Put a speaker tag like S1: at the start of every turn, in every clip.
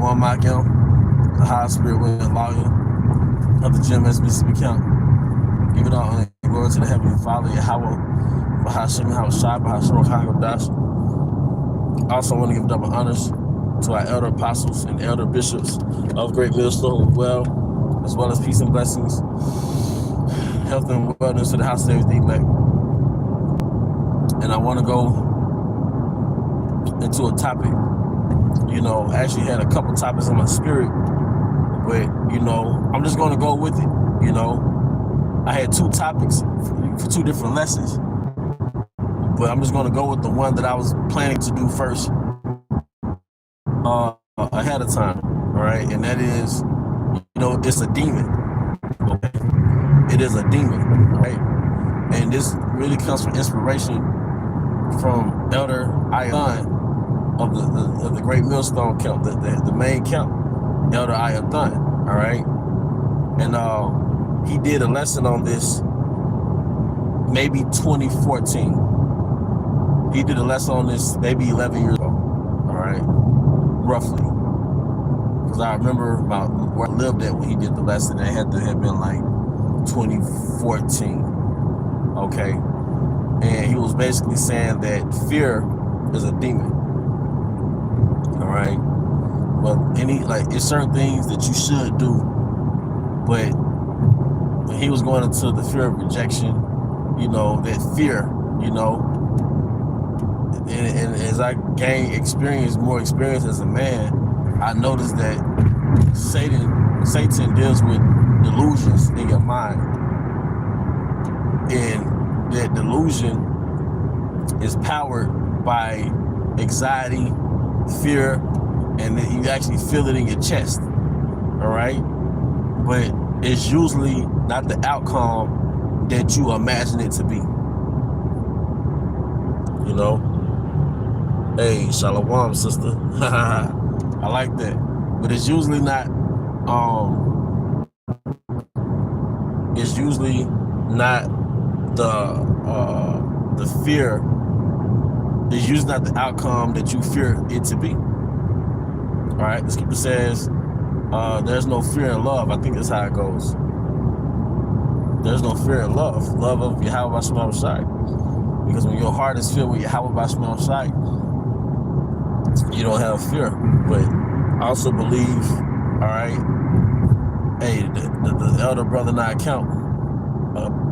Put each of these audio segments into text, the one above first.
S1: Shalom Akim, the high spirit wind lawyer of the GMSspiritwindLevi camp. Give it all honor and glory to the Heavenly Father, Yahweh, Bahashim, Bahashai, Bahashim, Dash. Also want to give double honors to our elder apostles and elder bishops of Great Millstone as well as peace and blessings, health and wellness to the house of everything elect. And I want to go into a topic. I actually had a couple topics in my spirit, but I'm just going to go with it. I had two topics for two different lessons, but I'm just going to go with the one that I was planning to do first ahead of time. All right, and that is, it's a demon. Okay, it is a demon, right? And this really comes from inspiration from Elder Ayathan of the Great Millstone camp, the main camp, Elder Ayathan, all right? And he did a lesson on this maybe 2014. He did a lesson on this maybe 11 years ago, all right? Roughly. Because I remember where I lived at when he did the lesson, it had to have been like 2014, okay? And he was basically saying that fear is a demon. All right. Well, it's certain things that you should do, but when he was going into the fear of rejection, that fear, and as I gained more experience as a man, I noticed that Satan deals with delusions in your mind, and that delusion is powered by anxiety, fear, and then you actually feel it in your chest, all right? But it's usually not the outcome that you imagine it to be. Hey, shalom, sister. I like that. But it's usually not, the fear. It's usually not the outcome that you fear it to be. All right, the scripture says, there's no fear in love. I think that's how it goes. There's no fear in love. Love of Yahweh Bashman Shai. Because when your heart is filled with Yahweh Bashman Shai, you don't have fear. But I also believe, all right, hey, the elder brother and I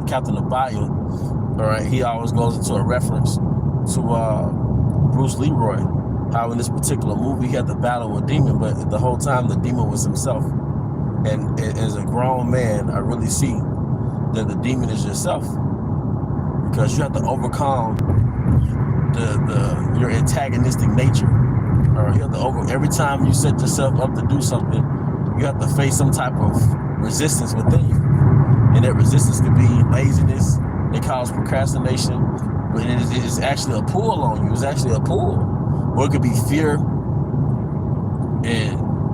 S1: Captain Abaya, all right, he always goes into a reference to Bruce Leroy, how in this particular movie he had to battle a demon, but the whole time the demon was himself. And as a grown man, I really see that the demon is yourself, because you have to overcome your antagonistic nature. Or you have to every time you set yourself up to do something, you have to face some type of resistance within you, and that resistance could be laziness. It causes procrastination. But it is actually a pull on you. It's actually a pull. Or it could be fear.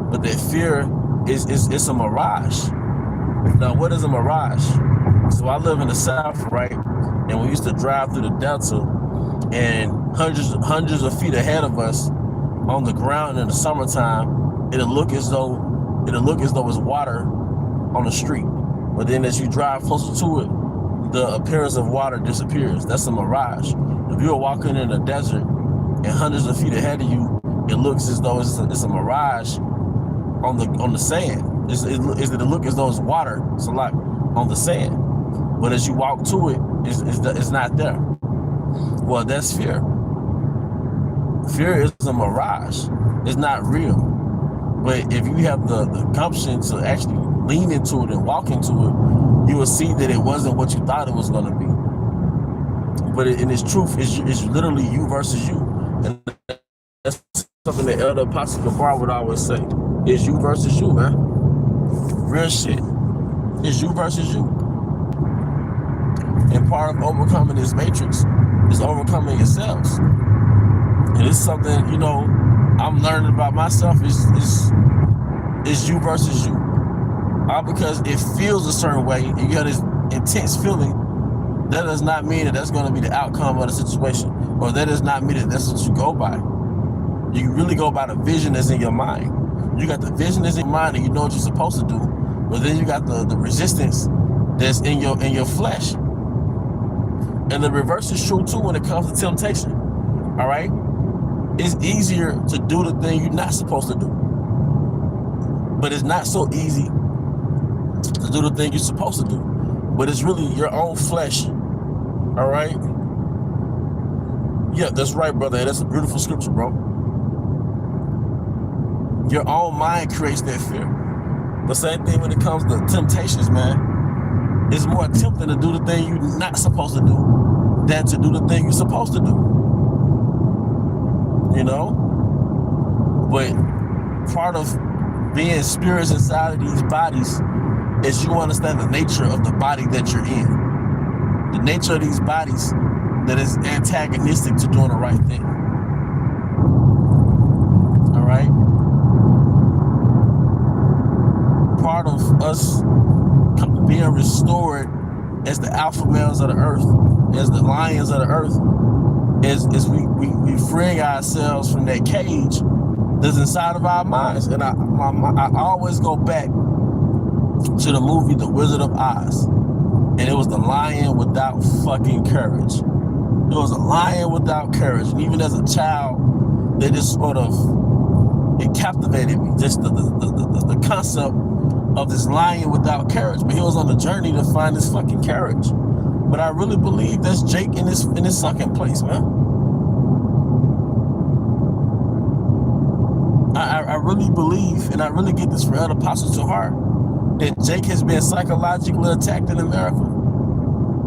S1: But that fear is a mirage. Now, what is a mirage? So I live in the South, right? And we used to drive through the Delta, and hundreds of feet ahead of us on the ground in the summertime, it'll look as though it's water on the street. But then as you drive closer to it, the appearance of water disappears. That's a mirage. If you're walking in a desert and hundreds of feet ahead of you, it looks as though it's a mirage on the sand. It look as though it's water, it's a lot on the sand. But as you walk to it, it's not there. Well, that's fear. Fear is a mirage. It's not real. But if you have the gumption to actually lean into it and walk into it, you will see that it wasn't what you thought it was going to be. But in its truth, it's literally you versus you. And that's something that Elder Apostle Gabar would always say. It's you versus you, man. Real shit. It's you versus you. And part of overcoming this matrix is overcoming yourselves. And it's something, I'm learning about myself is you versus you. Because it feels a certain way and you have this intense feeling, that does not mean that that's going to be the outcome of the situation. Or that does not mean that that's what you go by. You really go by the vision that's in your mind. You got the vision that's in your mind and you know what you're supposed to do, but then you got the resistance that's in your flesh. And the reverse is true too when it comes to temptation. All right? It's easier to do the thing you're not supposed to do. But it's not so easy to do the thing you're supposed to do. But it's really your own flesh. All right? Yeah, that's right, brother. That's a beautiful scripture, bro. Your own mind creates that fear. The same thing when it comes to temptations, man. It's more tempting to do the thing you're not supposed to do than to do the thing you're supposed to do. You know? But part of being spirits inside of these bodies is you understand the nature of the body that you're in. The nature of these bodies that is antagonistic to doing the right thing. All right? Part of us being restored as the alpha males of the earth, as the lions of the earth, is we freeing ourselves from that cage that's inside of our minds. And I always go back to the movie The Wizard of Oz, and it was the lion without fucking courage. It was a lion without courage, and even as a child, they just sort of, it captivated me, just the concept of this lion without courage. But he was on the journey to find his fucking courage. But I really believe that's Jake in his second place, man. I really believe, and I really get this from Elder Apostle to heart, that Jake has been psychologically attacked in America.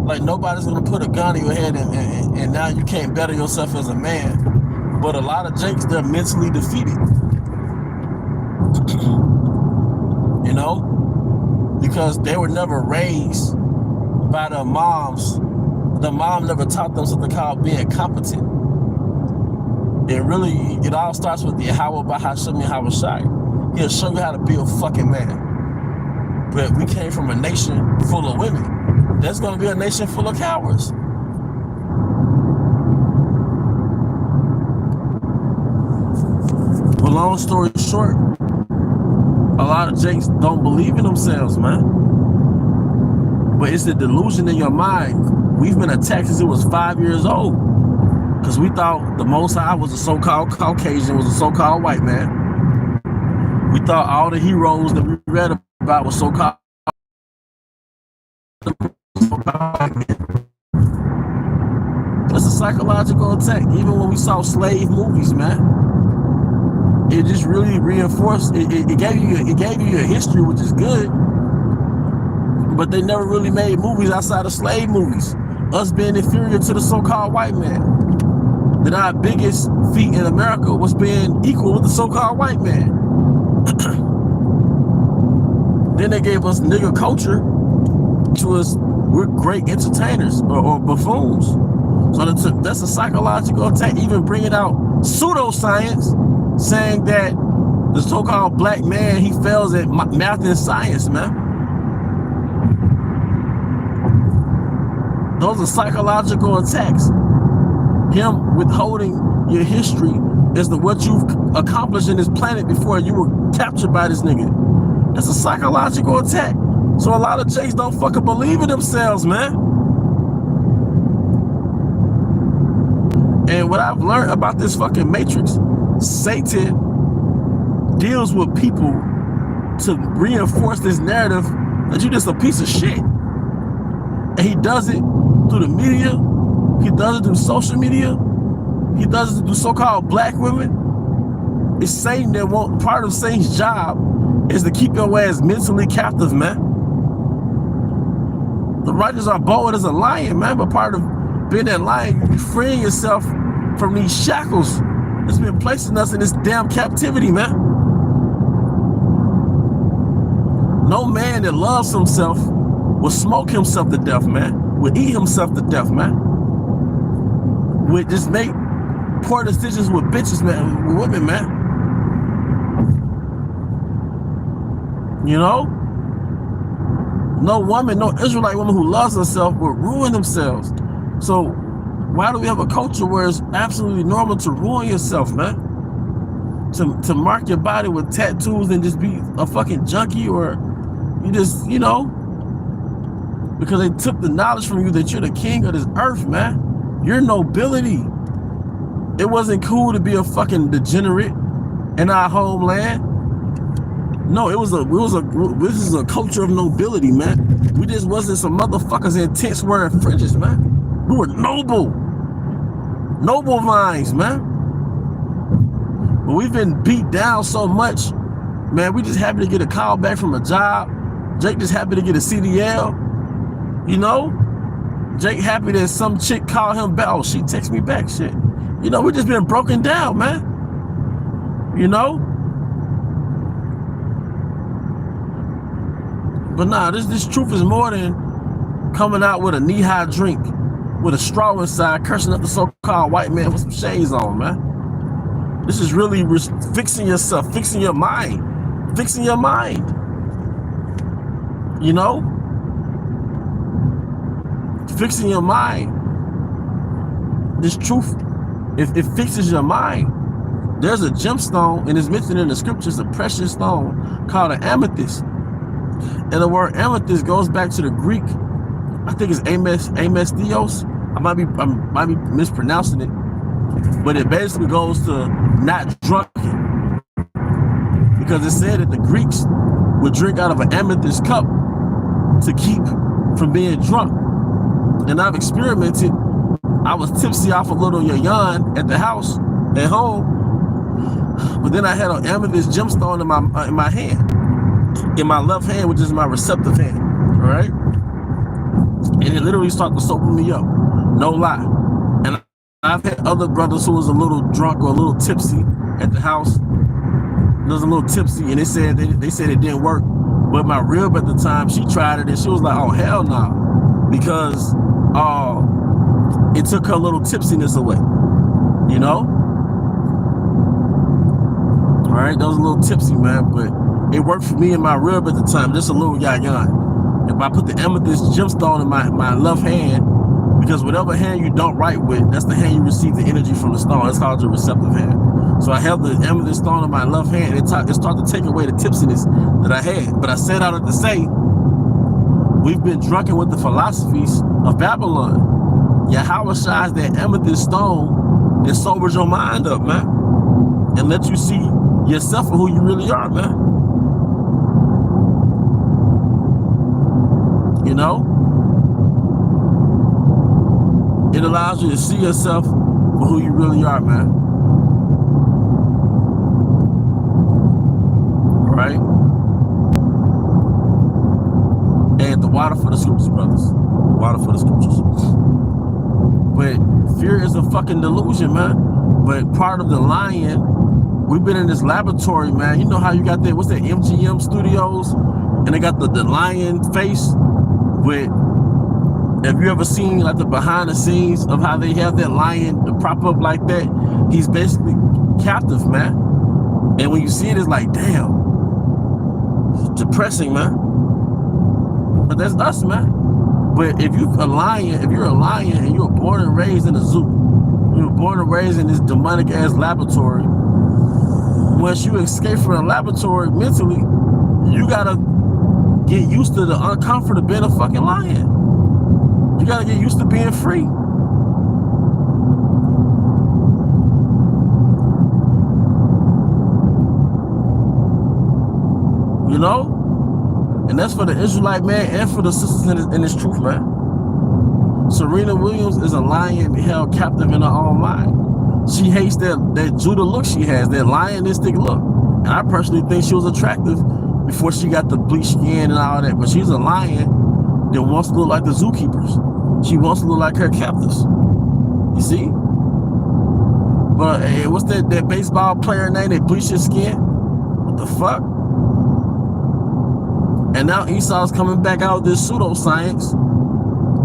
S1: Like, nobody's gonna put a gun in your head and now you can't better yourself as a man. But a lot of Jakes, they're mentally defeated. You know? Because they were never raised by their moms. The mom never taught them something called being competent. It all starts with the Yahweh Bahasham Yahweh Shai. He'll show you how to be a fucking man. But we came from a nation full of women. There's going to be a nation full of cowards. But long story short, a lot of Jakes don't believe in themselves, man. But it's the delusion in your mind. We've been attacked since it was 5 years old. Because we thought the Most High was a so-called Caucasian, was a so-called white man. We thought all the heroes that we read about were so-called white men. It's a psychological attack. Even when we saw slave movies, man, it just really reinforced. It gave you a history, which is good. But they never really made movies outside of slave movies. Us being inferior to the so-called white man. That our biggest feat in America was being equal with the so-called white man. Then they gave us nigger culture, which was, we're great entertainers or buffoons. So that's a psychological attack. Even bringing out pseudoscience, saying that the so-called black man, he fails at math and science, man. Those are psychological attacks. Him withholding your history as to what you've accomplished in this planet before you were captured by this nigga. That's a psychological attack. So a lot of Jakes don't fucking believe in themselves, man. And what I've learned about this fucking matrix, Satan deals with people to reinforce this narrative that you're just a piece of shit. And he does it through the media. He does it through social media. He does it through so-called black women. It's Satan that won't. Part of Satan's job is to keep your ass mentally captive, man. The righteous are bold as a lion, man. But part of being that lion, you're freeing yourself from these shackles that's been placing us in this damn captivity, man. No man that loves himself will smoke himself to death, man. Will eat himself to death, man. Would just make poor decisions with bitches, man, with women, man. You know? No woman, no Israelite woman who loves herself will ruin themselves. So why do we have a culture where it's absolutely normal to ruin yourself, man? to mark your body with tattoos and just be a fucking junkie, or you just, you know, because they took the knowledge from you that you're the king of this earth, man. Your nobility. It wasn't cool to be a fucking degenerate in our homeland. No, this is a culture of nobility, man. We just wasn't some motherfuckers in tents wearing fringes, man. We were noble minds, man. But we've been beat down so much, man. We just happy to get a call back from a job. Jake just happy to get a CDL. You know, Jake happy that some chick called him back. Oh, she texted me back, shit. You know, we just been broken down, man. You know? But nah, this truth is more than coming out with a knee-high drink with a straw inside, cursing up the so-called white man with some shades on, man. This is really fixing yourself, fixing your mind. You know? Fixing your mind. This truth, if it fixes your mind, there's a gemstone, and it's mentioned in the scriptures, a precious stone called an amethyst. And the word amethyst goes back to the Greek. I think it's amestios. I might be mispronouncing it, but it basically goes to not drunken, because it said that the Greeks would drink out of an amethyst cup to keep from being drunk. And I've experimented. I was tipsy off a little yayan at the house, at home, but then I had an amethyst gemstone in my hand, in my left hand, which is my receptive hand, all right? And it literally started to sober me up, no lie. And I've had other brothers who was a little drunk or a little tipsy at the house. They was a little tipsy, and they said it didn't work. But my rib at the time, she tried it, and she was like, oh, hell no, because it took her little tipsiness away, you know? All right, that was a little tipsy, man, but it worked for me and my rib at the time, just a little yayan. If I put the amethyst gemstone in my left hand, because whatever hand you don't write with, that's the hand you receive the energy from the stone. It's called your receptive hand. So I held the amethyst stone in my left hand, and it started to take away the tipsiness that I had. But I said all that to say, we've been drunken with the philosophies of Babylon. Yahweh shines that amethyst stone and sobers your mind up, man, and let you see yourself for who you really are, man. You know? It allows you to see yourself for who you really are, man. Right? And the water for the scriptures, brothers. Water for the scriptures. But fear is a fucking delusion, man. But part of the lion, we've been in this laboratory, man. You know how you got that, what's that, MGM Studios? And they got the lion face. But have you ever seen like the behind the scenes of how they have that lion to prop up like that? He's basically captive, man. And when you see it, it's like, damn, it's depressing, man. But that's us, man. But if you're a lion and you were born and raised in a zoo, you were born and raised in this demonic ass laboratory, once you escape from the laboratory mentally, you gotta get used to the uncomfort of being a fucking lion. You gotta get used to being free. You know? And that's for the Israelite man and for the sisters in this truth, man. Serena Williams is a lion held captive in her own mind. She hates that Judah look she has, that lionistic look. And I personally think she was attractive before she got the bleached skin and all that. But she's a lion that wants to look like the zookeepers. She wants to look like her captives. You see? But hey, what's that baseball player name that bleached his skin? What the fuck? And now Esau's coming back out with this pseudoscience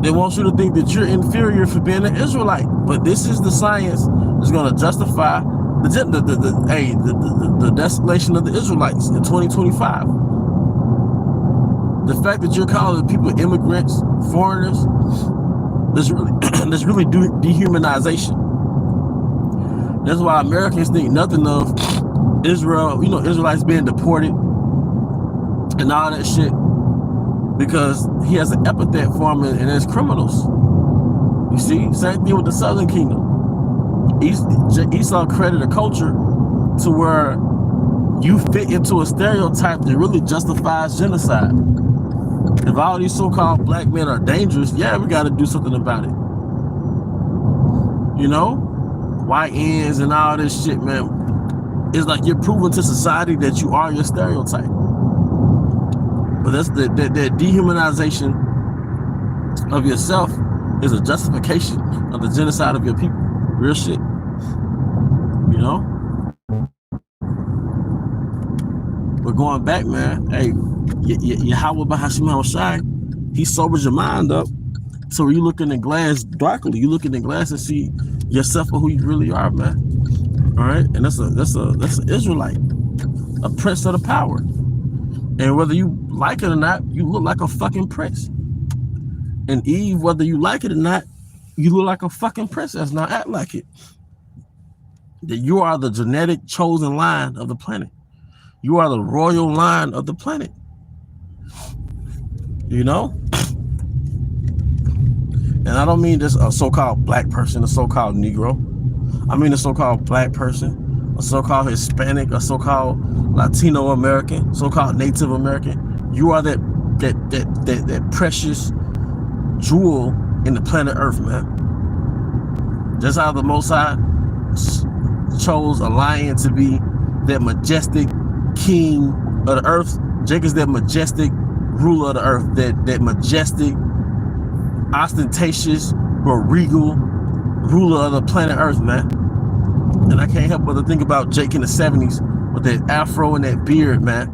S1: that wants you to think that you're inferior for being an Israelite. But this is the science that's going to justify the desolation of the Israelites in 2025. The fact that you're calling people immigrants, foreigners, there's really dehumanization. That's why Americans think nothing of Israel, you know, Israelites being deported and all that shit, because he has an epithet for them, and it's criminals. You see, same thing with the Southern Kingdom. Esau created a culture to where you fit into a stereotype that really justifies genocide. If all these so-called black men are dangerous, yeah, we got to do something about it. You know, white ends and all this shit, man. It's like you're proving to society that you are your stereotype. But that's that dehumanization of yourself is a justification of the genocide of your people. Real shit. You know? But going back, man, hey, Yahweh Bahashim Shai, he sobers your mind up. So you look in the glass darkly. You look in the glass and see yourself for who you really are, man. All right? And that's an Israelite, a prince of the power. And whether you like it or not, you look like a fucking prince. And Eve, whether you like it or not, you look like a fucking princess. Now act like it. That you are the genetic chosen line of the planet. You are the royal line of the planet. You know? And I don't mean just a so-called black person, a so-called Negro. I mean a so-called black person, a so-called Hispanic, a so-called Latino American, so-called Native American. You are that precious jewel in the planet Earth, man. Just how the Most High chose a lion to be that majestic king of the earth, Jake is that majestic ruler of the earth, that majestic, ostentatious, but regal ruler of the planet Earth, man. And I can't help but to think about Jake in the 70s with that afro and that beard, man.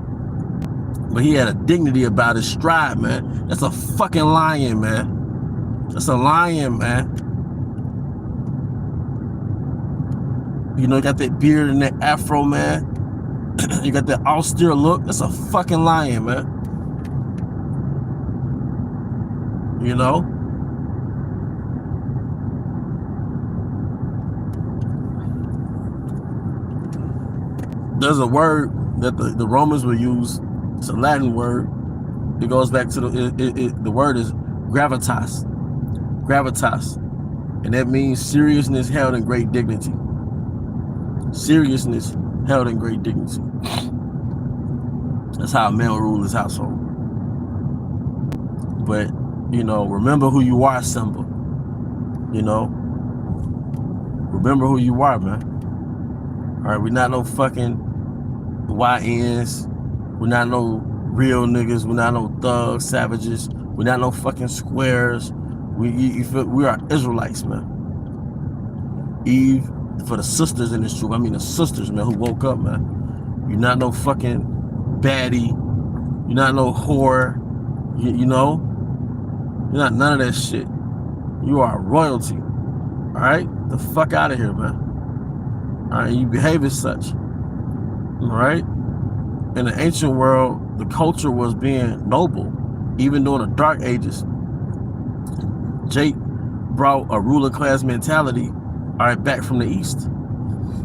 S1: But he had a dignity about his stride, man. That's a fucking lion, man. That's a lion, man. You know, you got that beard and that afro, man. You got that austere look. That's a fucking lion, man. You know? There's a word that the Romans will use. It's a Latin word. It goes back to the word is gravitas. Gravitas. And that means seriousness held in great dignity. Seriousness held in great dignity. That's how a man will rule his household. But, you know, remember who you are, Simba. You know? Remember who you are, man. All right, we're not no fucking YNs. We're not no real niggas. We're not no thugs, savages. We're not no fucking squares. We are Israelites, man. Eve, for the sisters in this truth, I mean the sisters, man, who woke up, man. You're not no fucking baddie. You're not no whore. You know? You're not none of that shit. You are royalty. All right? The fuck out of here, man. All right? You behave as such. All right? In the ancient world, the culture was being noble, even during the Dark Ages. Jake brought a ruler class mentality, all right, back from the East.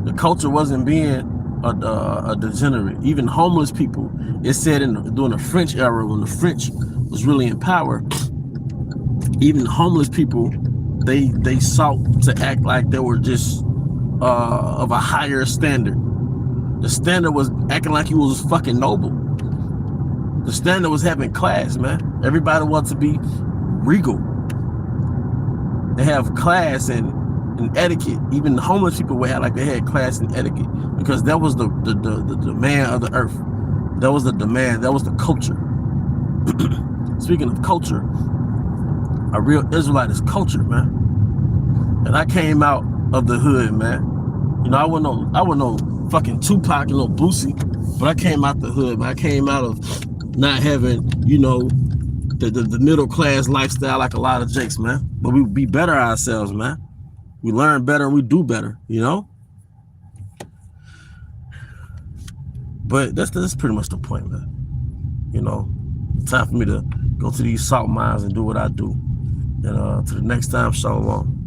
S1: The culture wasn't being a degenerate. Even homeless people, it said during the French era, when the French was really in power, even homeless people, they sought to act like they were just of a higher standard. The standard was acting like you was fucking noble. The standard was having class, man. Everybody wants to be regal. They have class and etiquette. Even the homeless people would have like they had class and etiquette, because that was the demand of the earth. That was the demand. That was the culture. Speaking of culture, a real Israelite is culture, man. And I came out of the hood, man. You know, I wasn't no fucking Tupac and no Boosie, but I came out the hood, man. I came out of not having, you know, the middle class lifestyle like a lot of Jakes, man. But we be better ourselves, man. We learn better and we do better, you know? But that's pretty much the point, man. You know, time for me to go to these salt mines and do what I do. And to the next time, shalom.